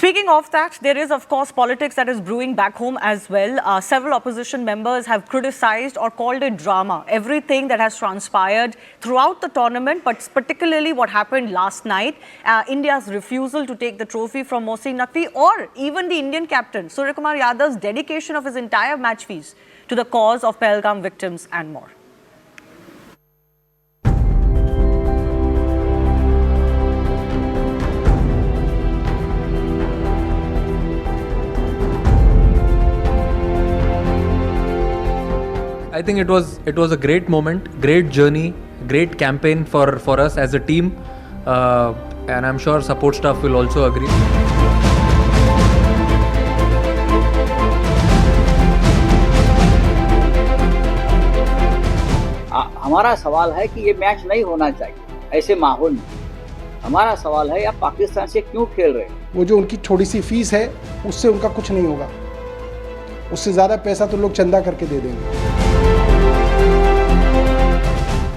Speaking of that, there is, of course, politics that is brewing back home as well. Several opposition members have criticized or called it drama, everything that has transpired throughout the tournament, but particularly what happened last night, India's refusal to take the trophy from Mohsin Naqvi, or even the Indian captain, Surya Kumar Yadav's dedication of his entire match fees to the cause of Pahalgam victims and more. I think it was a great moment, great journey, great campaign for us as a team, and I'm sure support staff will also agree. हमारा सवाल है कि ये match नहीं होना चाहिए ऐसे माहौल में। हमारा सवाल है आप पाकिस्तान से क्यों खेल रहे हैं? वो जो उनकी थोड़ी सी फीस है उससे उनका कुछ नहीं होगा, उससे ज़्यादा पैसा तो लोग चंदा करके दे देंगे।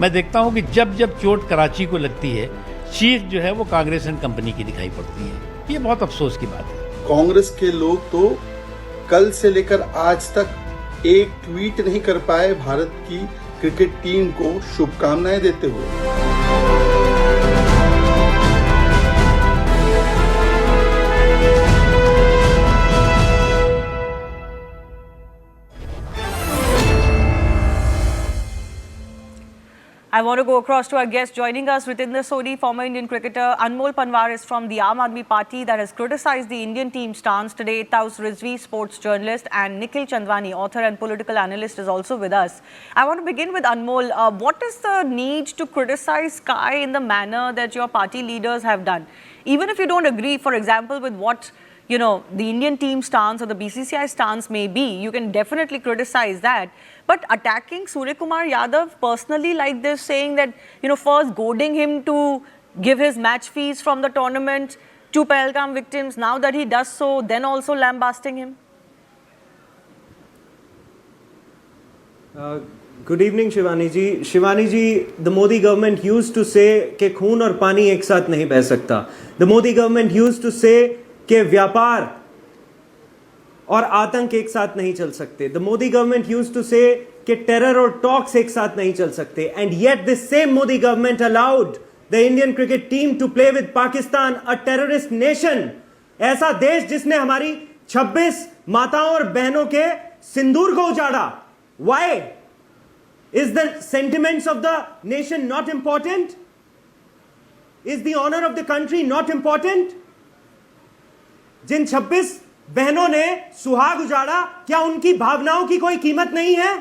मैं देखता हूं कि जब जब चोट कराची को लगती है, चीख जो है वो कांग्रेस एंड कंपनी की दिखाई पड़ती है। ये बहुत अफसोस की बात है। कांग्रेस के लोग तो कल से लेकर आज तक एक ट्वीट नहीं कर पाए भारत की क्रिकेट टीम को शुभकामनाएं देते हुए। I want to go across to our guest joining us, Ritinder Sodhi, former Indian cricketer. Anmol Panwar is from the Aam Aadmi Party that has criticized the Indian team stance today. Taus Rizvi, sports journalist, and Nikhil Chandwani, author and political analyst, is also with us. I want to begin with Anmol. What is the need to criticize Sky in the manner that your party leaders have done? Even if you don't agree, for example, with what the Indian team stance or the BCCI stance may be, you can definitely criticize that. But attacking Surya Kumar Yadav personally like this, saying that, first goading him to give his match fees from the tournament to Pahalgam victims, now that he does so, then also lambasting him? Good evening, Shivani ji. Shivani ji, the Modi government used to say कि खून और पानी एक साथ नहीं बह सकता. The Modi government used to say कि व्यापार और आतंक एक साथ नहीं चल सकते. The Modi government used to say कि टेरर और टॉक्स एक साथ नहीं चल सकते. And yet this same Modi government allowed the Indian cricket team to play with Pakistan, a terrorist nation. ऐसा देश जिसने हमारी 26 माताओं और बहनों के सिंदूर को उजाड़ा. Why? Is the sentiments of the nation not important? Is the honor of the country not important? जिन 26 बहनों ने सुहाग उजाड़ा, क्या उनकी भावनाओं की कोई कीमत नहीं है?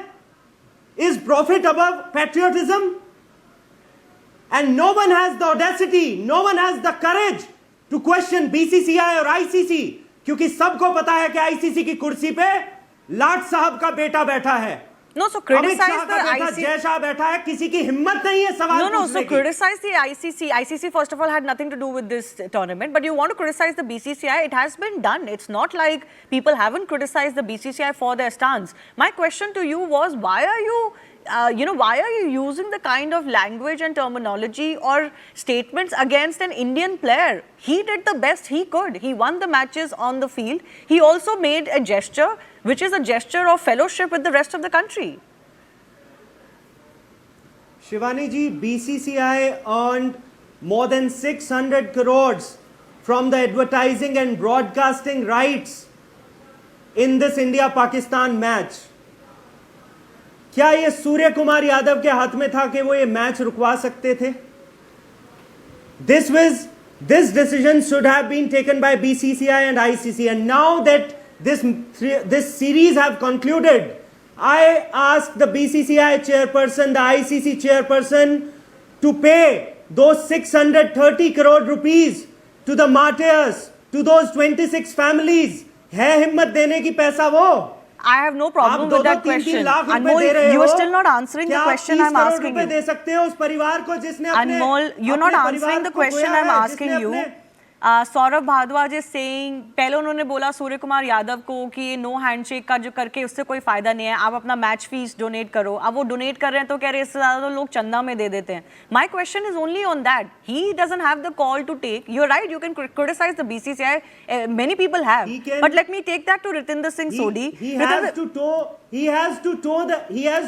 Is profit above patriotism? And no one has the audacity, no one has the courage to question BCCI और ICC, क्योंकि सबको पता है कि ICC की कुर्सी पे लाट साहब का बेटा बैठा है. No, so criticize the ICC. Jay Shah बैठा है, किसी की हिम्मत नहीं है सवाल पूछने की. No, so criticize the ICC. ICC, first of all, had nothing to do with this tournament, but you want to criticize the BCCI. It has been done. It's not like people haven't criticized the BCCI for their stance. My question to you was, why are you using the kind of language and terminology or statements against an Indian player? He did the best he could. He won the matches on the field. He also made a gesture, which is a gesture of fellowship with the rest of the country. Shivani ji, BCCI earned more than 600 crores from the advertising and broadcasting rights in this India-Pakistan match. क्या ये सूर्य कुमार यादव के हाथ में था कि वो ये match रुकवा सकते थे? This decision should have been taken by BCCI and ICC, and now that this series have concluded, I ask the BCCI chairperson, the ICC chairperson to pay those 630 crore rupees to the martyrs, to those 26 families. है हिम्मत देने की पैसा वो? I have no problem with that question. Anmol, you are still not answering the question I'm asking you. दे सकते हो उस परिवार को जिसने Anmol, you're not answering the question I'm asking you. Saurabh Bharadwaj is saying, पहले उन्होंने बोला सूर्य कुमार यादव को कि ये नो हैंडशेक का जो करके उससे कोई फायदा नहीं है, आप अपना मैच फीस डोनेट करो. अब वो डोनेट कर रहे हैं तो कह रहे हैं इससे ज्यादा तो लोग चंदा में दे देते हैं. My question is only on that. He doesn't have the call to take. You are right, you can criticise the BCCI. Many people have, but let me take that to Ritinder Singh Sodhi. He has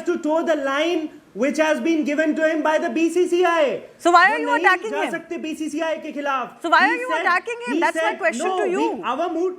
to toe the line which has been given to him by the BCCI. So why are वो you नहीं attacking जा him? सकते BCCI के खिलाफ. So why He are you said- attacking him? he That's my said, question no, to you. Our mood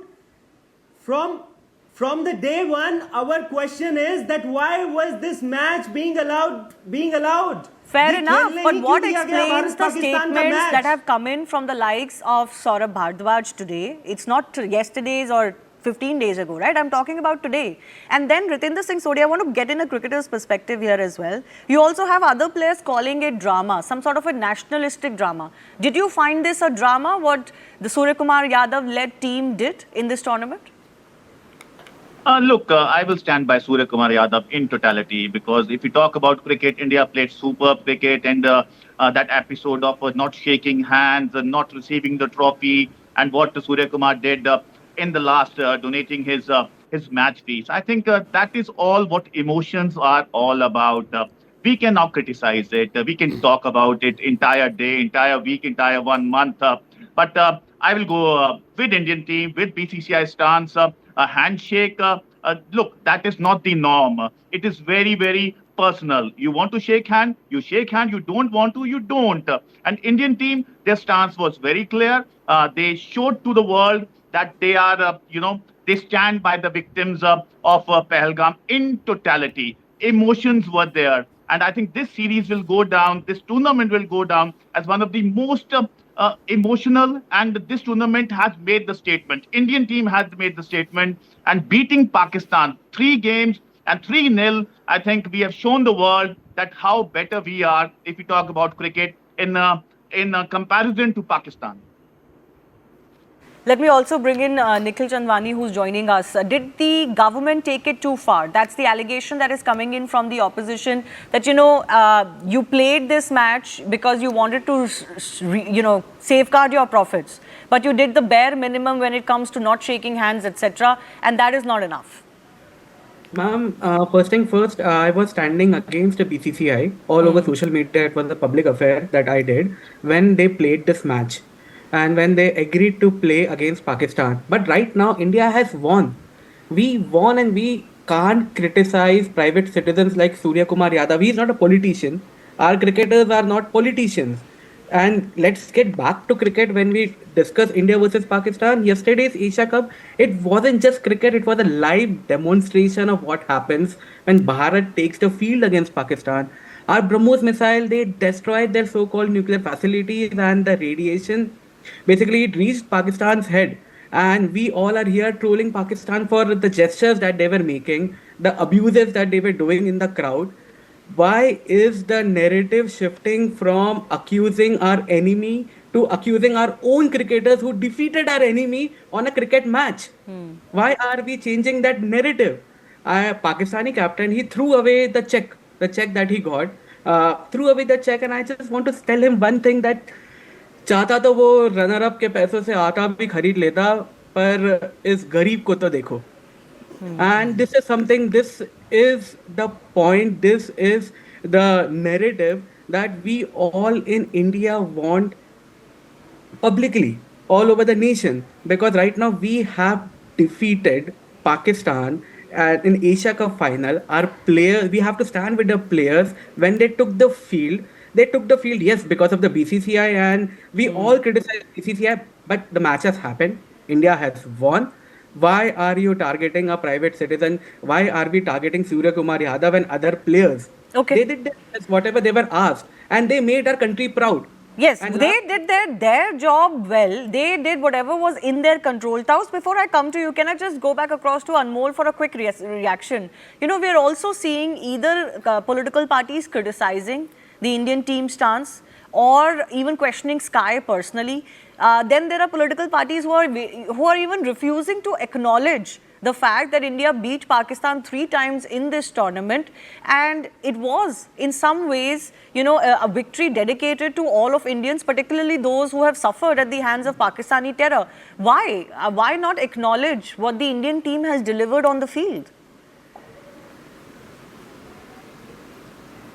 from the day one, our question is that why was this match being allowed? Fair ये enough, खेलने but he what क्यों दिया गया explains the Bharat Pakistan का statements match? that have come in from the likes of Saurabh Bhardwaj today? It's not yesterday's or 15 days ago, right? I'm talking about today. And then Ritinder Singh Sodhi, I want to get in a cricketer's perspective here as well. You also have other players calling it drama, some sort of a nationalistic drama. Did you find this a drama, what the Surya Kumar Yadav-led team did in this tournament? Look, I will stand by Surya Kumar Yadav in totality, because if we talk about cricket, India played superb cricket, and that episode of not shaking hands and not receiving the trophy, and what Surya Kumar did in the last donating his match fees. I think that is all what emotions are all about. We can now criticize it. We can talk about it entire day, entire week, entire 1 month. But I will go with Indian team, with BCCI stance. A handshake, look, that is not the norm. It is very, very personal. You want to shake hand, you shake hand. You don't want to, you don't. And Indian team, their stance was very clear. They showed to the world that they are, they stand by the victims of Pahalgam in totality. Emotions were there. And I think this series will go down, this tournament will go down as one of the most emotional, and this tournament has made the statement. Indian team has made the statement, and beating Pakistan 3 games and 3-0, I think we have shown the world that how better we are if we talk about cricket in comparison to Pakistan. Let me also bring in Nikhil Chandwani, who's joining us. Did the government take it too far? That's the allegation that is coming in from the opposition, that, you played this match because you wanted to, safeguard your profits. But you did the bare minimum when it comes to not shaking hands, etc. And that is not enough. Ma'am, first thing first, I was standing against the BCCI all over social media. It was a public affair that I did when they played this match and when they agreed to play against Pakistan. But right now, India has won. We won, and we can't criticize private citizens like Surya Kumar Yadav. He is not a politician. Our cricketers are not politicians. And let's get back to cricket. When we discuss India versus Pakistan, yesterday's Asia Cup, it wasn't just cricket, it was a live demonstration of what happens when Bharat takes the field against Pakistan. Our BrahMos missile, they destroyed their so-called nuclear facilities, and the radiation, basically it reached Pakistan's head. And we all are here trolling Pakistan for the gestures that they were making, the abuses that they were doing in the crowd. Why is the narrative shifting from accusing our enemy to accusing our own cricketers who defeated our enemy on a cricket match? Why are we changing that narrative? Pakistani captain, he threw away the check that he got, and I just want to tell him one thing, that चाहता तो वो runner up के पैसों से आटा भी खरीद लेता, पर इस गरीब को तो देखो. And this is something, this is the point, this is the narrative that we all in India want publicly, all over the nation. Because right now we have defeated Pakistan in Asia Cup final. Our players, we have to stand with the players when they took the field. They took the field, yes, because of the BCCI, and we all criticize BCCI, but the match has happened. India has won. Why are you targeting a private citizen? Why are we targeting Surya Kumar Yadav and other players? Okay. They did whatever they were asked, and they made our country proud. Yes, And they did their job well. They did whatever was in their control. Taus, before I come to you, can I just go back across to Anmol for a quick reaction? We are also seeing either political parties criticizing the Indian team stance or even questioning Sky personally. Then there are political parties who are even refusing to acknowledge the fact that India beat Pakistan 3 times in this tournament, and it was in some ways, a victory dedicated to all of Indians, particularly those who have suffered at the hands of Pakistani terror. Why? Why not acknowledge what the Indian team has delivered on the field?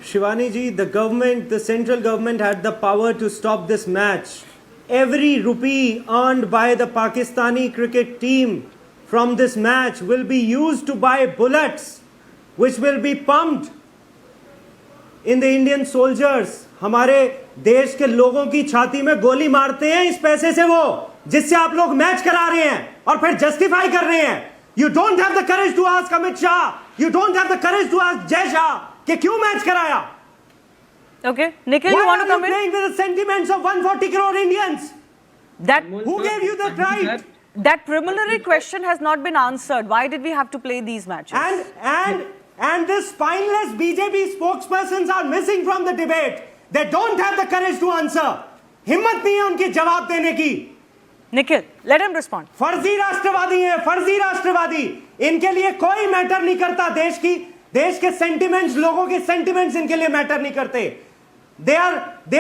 Shivani ji, the central government had the power to stop this match. Every rupee earned by the Pakistani cricket team from this match will be used to buy bullets, which will be pumped in the Indian soldiers. हमारे देश के लोगों की छाती में गोली मारते हैं इस पैसे से वो, जिससे आप लोग मैच करा रहे हैं और फिर जस्टिफाई कर रहे हैं. You don't have the courage to ask Amit Shah. You don't have the courage to ask Jai Shah कि क्यों मैच कराया? Okay, Nikhil, you want to come in? Why are you playing with the sentiments of 140 crore Indians? Who gave you the right? That preliminary question has not been answered. Why did we have to play these matches? And the spineless BJP spokespersons are missing from the debate. They don't have the courage to answer. हिम्मत नहीं है उनकी जवाब देने की. Nikhil, let him respond. फर्जी राष्ट्रवादी हैं, फर्जी राष्ट्रवादी. इनके लिए कोई मैटर नहीं करता. देश के सेंटिमेंट्स, लोगों के सेंटिमेंट्स इनके लिए मैटर नहीं करते. They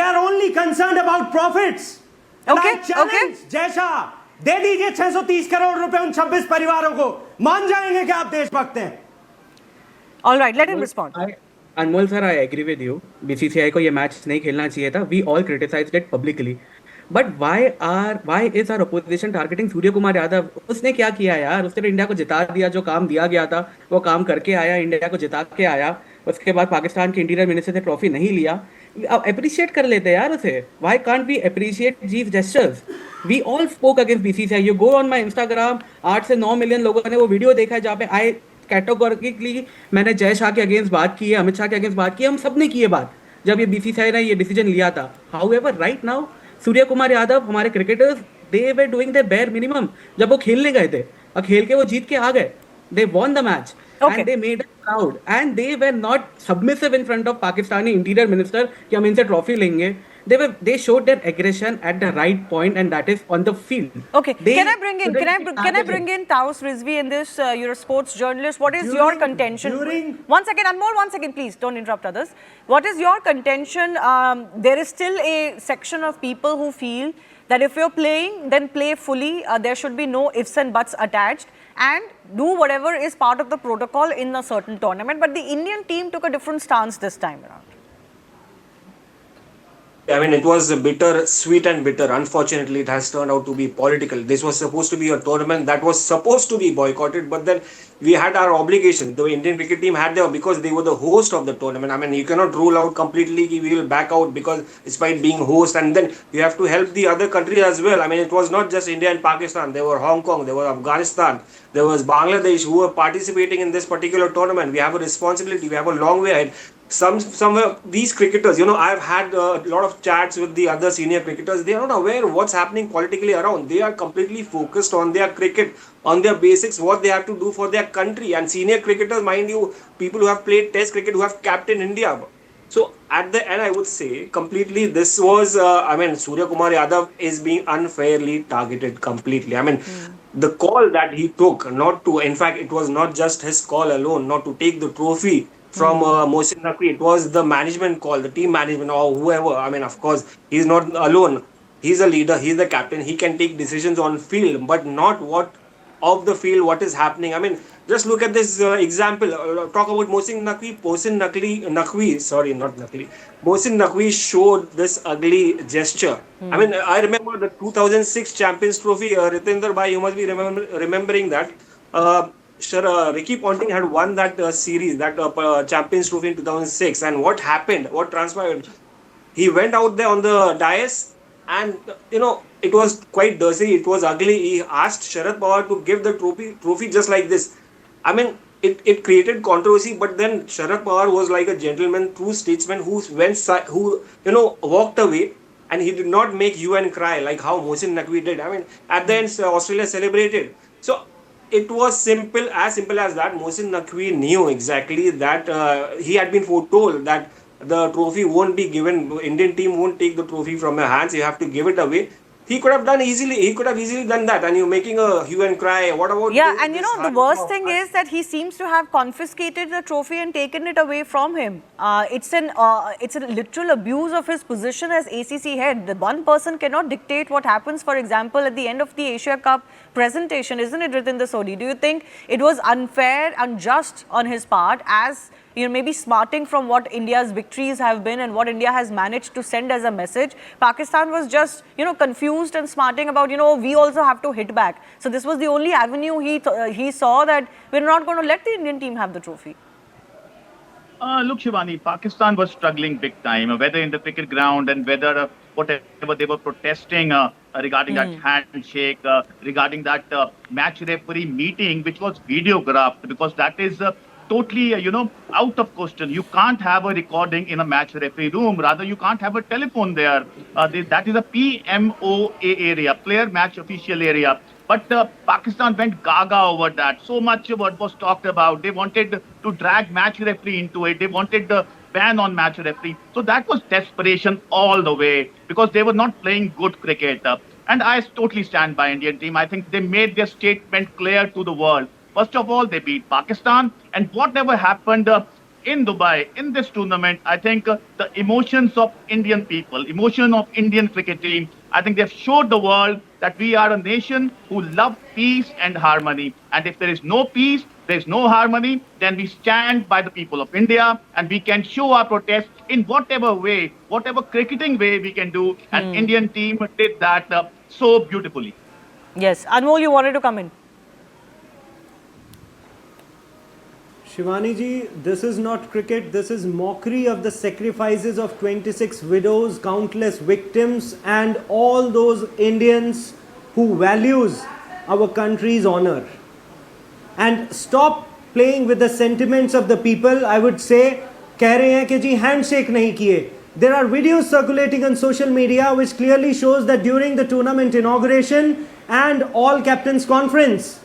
are only concerned about profits. Okay, And I challenge Jai Shah, दे दीजिए 630 करोड़ रुपए उन 26 परिवारों को. मान जाएंगे कि आप देशभक्त हैं. All right, let him respond. Anmol sir, I agree with you. BCCI को ये मैच नहीं खेलना चाहिए था. We all criticized it publicly. But why is our opposition targeting Surya Kumar Yadav? उसने क्या किया यार? उसने इंडिया को जिता दिया. जो काम दिया गया था वो काम करके आया, इंडिया को जिता के आया. उसके बाद पाकिस्तान के इंटीरियर मिनिस्टर से ट्रॉफी नहीं लिया. अब अप्रिशिएट कर लेते यार उसे. Why can't we appreciate these gestures? We all spoke against BCCI. You go on my Instagram, 8 से 9 मिलियन लोगों ने वो वीडियो देखा है जहाँ पे आई कैटेगोरिकली मैंने जय शाह के अगेंस्ट बात की है, अमित शाह के अगेंस्ट बात की है. हम सब ने की है बात जब ये BCCI ने ये डिसीजन लिया था. However, right now Surya Kumar Yadav, हमारे cricketers, they were doing their bare minimum. जब वो खेलने गए थे और खेल के वो जीत के आ गए. They won the match. Okay. And they made us proud. And they were not submissive in front of Pakistani interior minister कि हम इनसे ट्रॉफी लेंगे. They showed their aggression at the right point, and that is on the field. Okay, can I bring in Taus Rizvi in this? You're a sports journalist. What is your contention? One second, Anmol, 1 second, please. Don't interrupt others. What is your contention? There is still a section of people who feel that if you're playing, then play fully. There should be no ifs and buts attached, and do whatever is part of the protocol in a certain tournament. But the Indian team took a different stance this time around. I mean, it was bitter, sweet and bitter. Unfortunately, it has turned out to be political. This was supposed to be a tournament that was supposed to be boycotted, but then we had our obligation. The Indian cricket team had their, because they were the host of the tournament. I mean, you cannot rule out completely, we will back out because despite being host, and then you have to help the other countries as well. I mean, it was not just India and Pakistan. There were Hong Kong, there were Afghanistan, there was Bangladesh who were participating in this particular tournament. We have a responsibility. We have a long way ahead. Some these cricketers, I've had a lot of chats with the other senior cricketers. They are not aware of what's happening politically around. They are completely focused on their cricket, on their basics, what they have to do for their country. And senior cricketers, mind you, people who have played test cricket, who have captained India. So at the end, I would say completely this was, Surya Kumar Yadav is being unfairly targeted completely. The call that he took in fact, it was not just his call alone, not to take the trophy from Mohsin Naqvi. It was the management call, the team management or whoever. Of course, he's not alone. He's a leader, he's the captain. He can take decisions on field, but not what of the field, what is happening. Just look at this example. Talk about Mohsin Naqvi. Mohsin Naqvi showed this ugly gesture. I remember the 2006 Champions Trophy. Ritinder Bhai, you must be remembering that. Ricky Ponting had won that series, that Champions Trophy in 2006. And what happened? What transpired? He went out there on the dais and, it was quite dirty. It was ugly. He asked Sharad Pawar to give the trophy just like this. It created controversy, but then Sharad Pawar was like a gentleman, true statesman who walked away, and he did not make UN cry like how Mohsin Naqvi did. At the end, Australia celebrated. So it was as simple as that. Mohsin Naqvi knew exactly that he had been foretold that the trophy won't be given. Indian team won't take the trophy from your hands. You have to give it away. He could have done easily. He could have easily done that. And you're making a hue and cry. What about? Yeah, and you this know, the worst thing is that he seems to have confiscated the trophy and taken it away from him. It's a literal abuse of his position as ACC head. The one person cannot dictate what happens, for example, at the end of the Asia Cup presentation, isn't it, Ritinder Sodhi? Do you think it was unfair, unjust on his part, as you know, maybe smarting from what India's victories have been and what India has managed to send as a message? Pakistan was just, you know, confused and smarting about, you know, we also have to hit back. So this was the only avenue he saw, that we're not going to let the Indian team have the trophy. Look, Shivani, Pakistan was struggling big time, whether in the cricket ground and whether whatever they were protesting regarding that handshake, regarding that match referee meeting, which was videographed, because that is totally, out of question. You can't have a recording in a match referee room. Rather, you can't have a telephone there. That is a PMOA area, player match official area. But Pakistan went gaga over that. So much what was talked about. They wanted to drag match referee into it. They wanted the ban on match referee. So that was desperation all the way, because they were not playing good cricket. And I totally stand by Indian team. I think they made their statement clear to the world. First of all, they beat Pakistan, and whatever happened in Dubai, in this tournament, I think the emotions of Indian people, emotion of Indian cricket team, I think they've showed the world that we are a nation who love peace and harmony. And if there is no peace, there is no harmony, then we stand by the people of India, and we can show our protest in whatever way, whatever cricketing way we can do. And Indian team did that so beautifully. Yes. Anmol, you wanted to come in. Shivani ji, this is not cricket, this is mockery of the sacrifices of 26 widows, countless victims, and all those Indians who values our country's honor. And stop playing with the sentiments of the people. I would say, कह रहे हैं कि जी handshake नहीं किए. There are videos circulating on social media which clearly shows that during the tournament inauguration and all captains conference,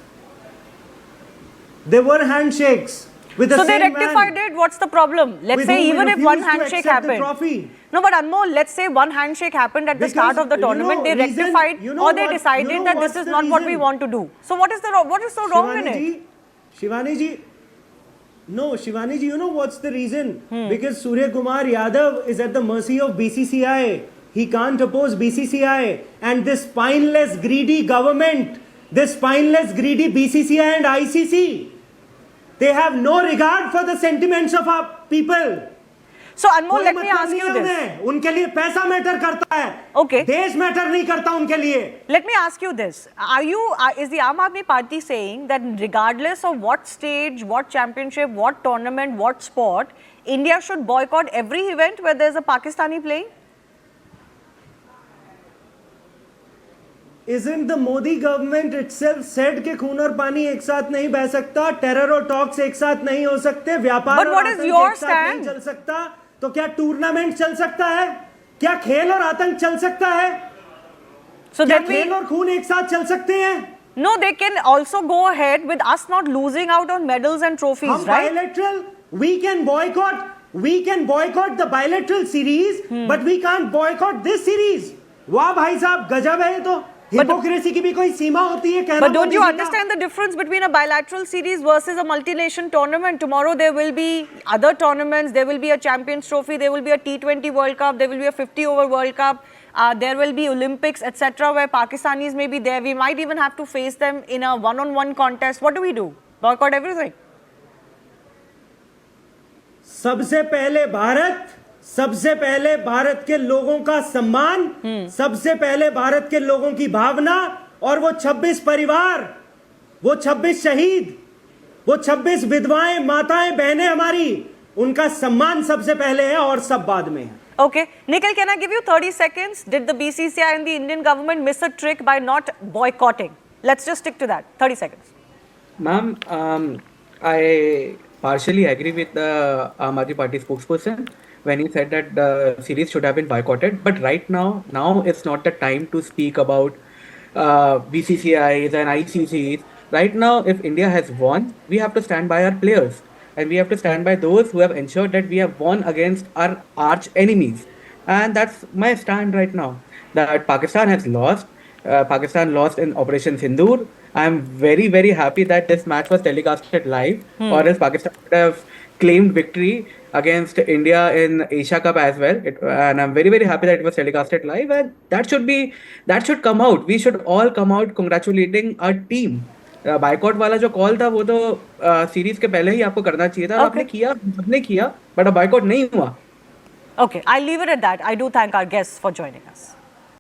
there were handshakes. With the So they same rectified man it. What's the problem? Let's with say whom even we if one refused to handshake accept the happened. trophy. No, but Anmol, let's say one handshake happened at the Because, start of the you know, tournament. They reason- rectified, you know or they what- decided you know that this what's is the not what we reason? want to do. So what is so wrong in it? Shivani ji, no, Shivani ji, you know what's the reason? Because Surya Kumar Yadav is at the mercy of BCCI. He can't oppose BCCI. And this spineless, greedy government, this spineless, greedy BCCI and ICC, they have no regard for the sentiments of our people. So Anmol, कोई let me मतलब ask नहीं you है this. उन्हें. उनके लिए पैसा matter करता है. Okay. देश मैटर नहीं करता उनके लिए. Let me ask you this. Is the Aam Aadmi Party saying that regardless of what stage, what championship, what tournament, what sport, India should boycott every event where there's a Pakistani playing? Isn't the Modi government itself said कि खून और पानी एक साथ नहीं बह सकता, terror और टॉक्स एक साथ नहीं हो सकते, व्यापार But और what is आतंक your एक साथ नहीं stand? चल सकता, तो क्या टूर्नामेंट चल सकता है? क्या खेल और आतंक चल सकता है? So क्या then we... खेल और खून एक साथ चल सकते हैं? No, they can also go ahead with us not losing out on medals and trophies, हम right? bilateral, we can boycott the bilateral series, but we can't boycott this series. वाह भाई साहब, गजब है ये तो. हिपोक्रेसी की भी कोई सीमा होती है कहना. But don't you Modi ji का. understand the difference between a bilateral series versus a multi-nation tournament? Tomorrow there will be other tournaments, there will be a Champions Trophy, there will be a T20 World Cup, there will be a 50-over World Cup, there will be Olympics, etc., where Pakistanis may be there. We might even have to face them in a one-on-one contest. What do? Boycott everything? सबसे पहले भारत के लोगों का सम्मान, सबसे पहले भारत के लोगों की भावना, और वो 26 परिवार, वो 26 शहीद, वो 26 विधवाएं, माताएं, बहनें हमारी, उनका सम्मान सबसे पहले है और सब बाद में है. Okay. Nikhil, can I give you 30 seconds? Did the BCCI and the Indian government miss a trick by not boycotting? Let's just stick to that. 30 seconds. Ma'am, I partially agree with the Aam Aadmi Party spokesperson when he said that the series should have been boycotted. But right now it's not the time to speak about BCCIs and ICCs. Right now, if India has won, we have to stand by our players. And we have to stand by those who have ensured that we have won against our arch enemies. And that's my stand right now. That Pakistan has lost. Pakistan lost in Operation Sindoor. I'm very, very happy that this match was telecasted live, or else Pakistan would have claimed victory against India in Asia Cup as well. And I'm very, very happy that it was telecasted live, and that should come out. We should all come out congratulating our team. Boycott वाला जो call था वो तो series के पहले ही आपको करना चाहिए था. आपने किया, सबने किया, बट बाइकआउट नहीं हुआ. Okay, I'll leave it at that. I do thank our guests for joining us.